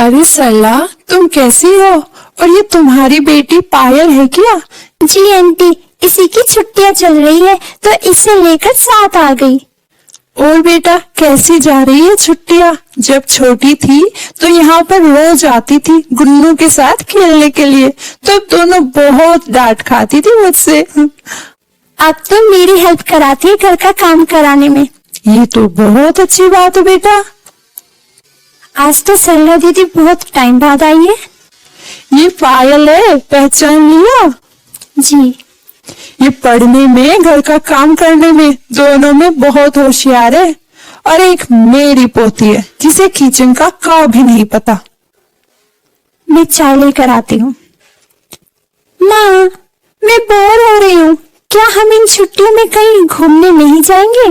अरे सरला, तुम कैसी हो? और ये तुम्हारी बेटी पायल है क्या? जी आंटी, इसी की छुट्टियां चल रही है तो इसे लेकर साथ आ गई। और बेटा, कैसी जा रही है छुट्टियां? जब छोटी थी तो यहाँ पर रोज आती थी गुन्नू के साथ खेलने के लिए, तो दोनों बहुत डांट खाती थी मुझसे। अब तो मेरी हेल्प कराती है घर का काम कराने में। ये तो बहुत अच्छी बात है बेटा। आज तो सरला दीदी बहुत टाइम बाद आई है। ये पायल है, पहचान लिया? जी। ये पढ़ने में, घर का काम करने में, दोनों में बहुत होशियार है। और एक मेरी पोती है जिसे किचन का काम भी नहीं पता। मैं चाय लेकर आती हूँ। माँ, मैं बोर हो रही हूँ, क्या हम इन छुट्टियों में कहीं घूमने नहीं जाएंगे?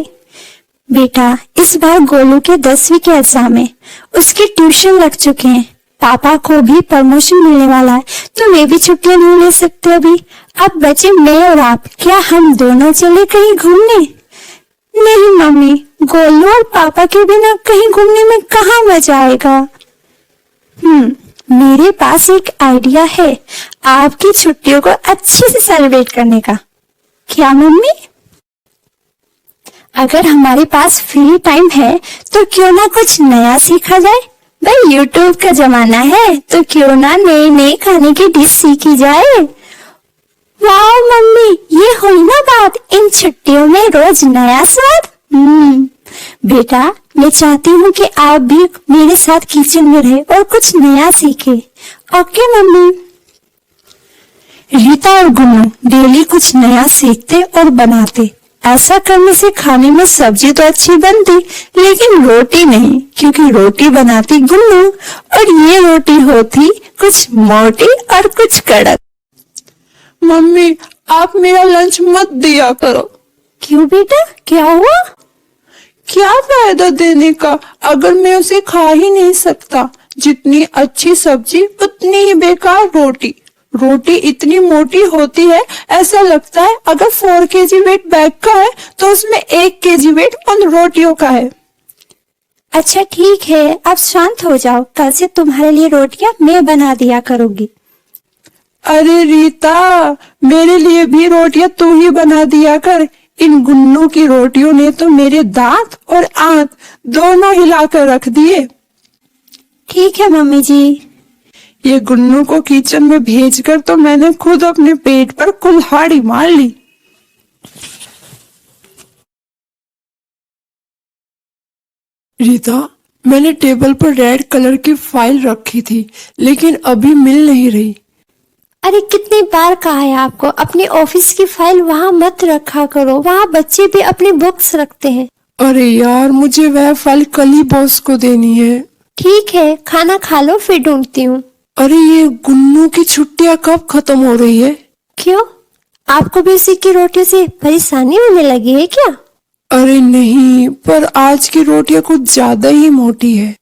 बेटा, इस बार गोलू के 10वीं के एग्जाम है, उसके ट्यूशन लग चुके हैं, पापा को भी प्रमोशन मिलने वाला है, तो वे भी छुट्टियां नहीं ले सकते अभी। अब बचे मैं और आप, क्या हम दोनों चले कहीं घूमने? नहीं मम्मी, गोलू और पापा के बिना कहीं घूमने में कहाँ मजा आएगा। मेरे पास एक आइडिया है आपकी छुट्टियों को अच्छे से सेलिब्रेट करने का। क्या मम्मी? अगर हमारे पास फ्री टाइम है तो क्यों ना कुछ नया सीखा जाए। भाई यूट्यूब का जमाना है, तो क्यों ना नए नए खाने की डिश सीखी जाए। वाह मम्मी, ये हुई ना बात, इन छुट्टियों में रोज नया स्वाद। बेटा, मैं चाहती हूँ कि आप भी मेरे साथ किचन में रहे और कुछ नया सीखे। Okay mummy. रीता और गुन्नू डेली कुछ नया सीखते और बनाते। ऐसा करने से खाने में सब्जी तो अच्छी बनती, लेकिन रोटी नहीं, क्योंकि रोटी बनाती गुन्नू और ये रोटी होती कुछ मोटी और कुछ कड़क। मम्मी, आप मेरा लंच मत दिया करो। क्यों बेटा, क्या हुआ? क्या फायदा देने का अगर मैं उसे खा ही नहीं सकता? जितनी अच्छी सब्जी उतनी ही बेकार रोटी। रोटी इतनी मोटी होती है, ऐसा लगता है अगर 4 kg वेट बैग का है तो उसमें 1 kg वेट उन रोटियों का है। अच्छा ठीक है, आप शांत हो जाओ, कल से तुम्हारे लिए रोटियां मैं बना दिया करूंगी। अरे रीता, मेरे लिए भी रोटियां तू ही बना दिया कर। इन गुन्नू की रोटियों ने तो मेरे दांत और आंत दोनों हिलाकर रख दिए। ठीक है मम्मी जी। ये गुन्नू को किचन में भेजकर तो मैंने खुद अपने पेट पर कुल्हाड़ी मार ली। रीता, मैंने टेबल पर रेड कलर की फाइल रखी थी, लेकिन अभी मिल नहीं रही। अरे कितनी बार कहा है आपको, अपनी ऑफिस की फाइल वहाँ मत रखा करो, वहाँ बच्चे भी अपनी बुक्स रखते हैं। अरे यार, मुझे वह फाइल कल ही बॉस को देनी है। ठीक है, खाना खा लो फिर ढूंढती हूँ। अरे ये गुन्नू की छुट्टियां कब खत्म हो रही है? क्यों, आपको भी उसी की रोटियों से परेशानी होने लगी है क्या? अरे नहीं, पर आज की रोटियां कुछ ज्यादा ही मोटी है।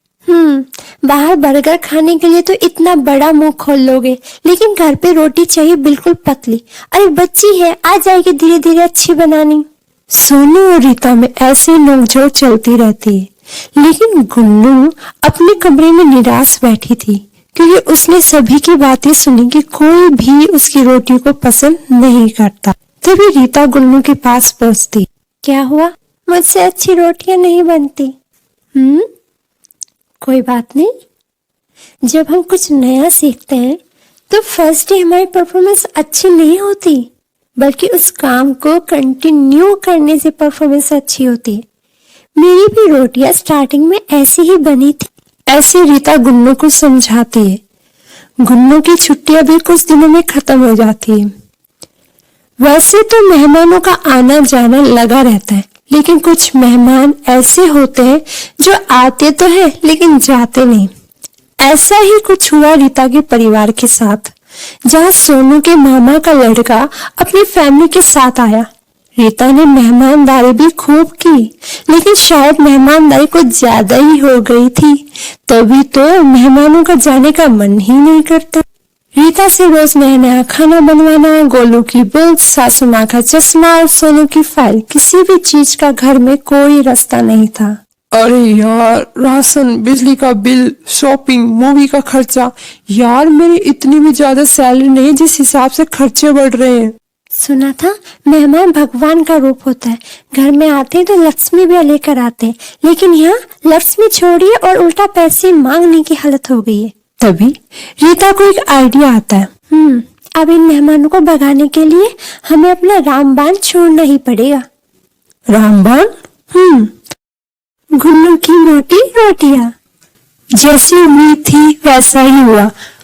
बाहर बर्गर खाने के लिए तो इतना बड़ा मुंह खोल लोगे, लेकिन घर पे रोटी चाहिए बिल्कुल पतली। अरे बच्ची है, आ जाएगी धीरे धीरे अच्छी बनानी। सोनू और रीता में ऐसे नोकझोंक चलती रहती है, लेकिन गुन्नू अपने कमरे में निराश बैठी थी, क्योंकि उसने सभी की बातें सुनी कि कोई भी उसकी रोटी को पसंद नहीं करता। तभी रीता गुन्नू के पास पहुंचती। क्या हुआ, मुझसे अच्छी रोटियां नहीं बनती? कोई बात नहीं, जब हम कुछ नया सीखते हैं तो फर्स्ट डे हमारी परफॉर्मेंस अच्छी नहीं होती, बल्कि उस काम को कंटिन्यू करने से परफॉर्मेंस अच्छी होती है। मेरी भी रोटियां स्टार्टिंग में ऐसी ही बनी थी। ऐसे रीता गुन्नू को समझाती है। गुन्नू की छुट्टियां भी कुछ दिनों में खत्म हो जाती है। वैसे तो मेहमानों का आना जाना लगा रहता है, लेकिन कुछ मेहमान ऐसे होते हैं जो आते तो है लेकिन जाते नहीं। ऐसा ही कुछ हुआ रीता के परिवार के साथ, जहाँ सोनू के मामा का लड़का अपनी फैमिली के साथ आया। रीता ने मेहमानदारी भी खूब की, लेकिन शायद मेहमानदारी कुछ ज्यादा ही हो गई थी, तभी तो मेहमानों का जाने का मन ही नहीं करता। रीता से रोज नया नया खाना बनवाना, गोलू की बुक्स, सासू माँ का चश्मा और सोनू की फाइल, किसी भी चीज का घर में कोई रास्ता नहीं था। अरे यार, राशन, बिजली का बिल, शॉपिंग, मूवी का खर्चा। यार मेरी इतनी भी ज्यादा सैलरी नहीं जिस हिसाब से खर्चे बढ़ रहे हैं। सुना था मेहमान भगवान का रूप होता है, घर में आते हैं तो लक्ष्मी भी लेकर आते हैं, लेकिन यहाँ लक्ष्मी छोड़िए और उल्टा पैसे मांगने की हालत हो गई है। तभी रीता को एक आइडिया आता है। अब इन मेहमानों को भगाने के लिए हमें अपना रामबाण छोड़ना ही पड़ेगा। रामबाण? गुन्नू की मोटी रोटियां। जैसी उम्मीद थी वैसा ही हुआ।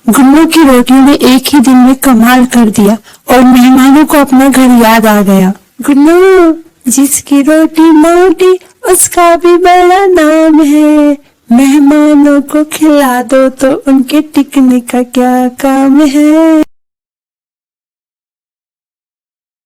गुन्नू की रोटियों ने एक ही दिन में कमाल कर दिया और मेहमानों को अपना घर याद आ गया। गुन्नू, जिसकी रोटी मोटी उसका भी बड़ा नाम है, मेहमानों को खिला दो तो उनके टिकने का क्या काम है।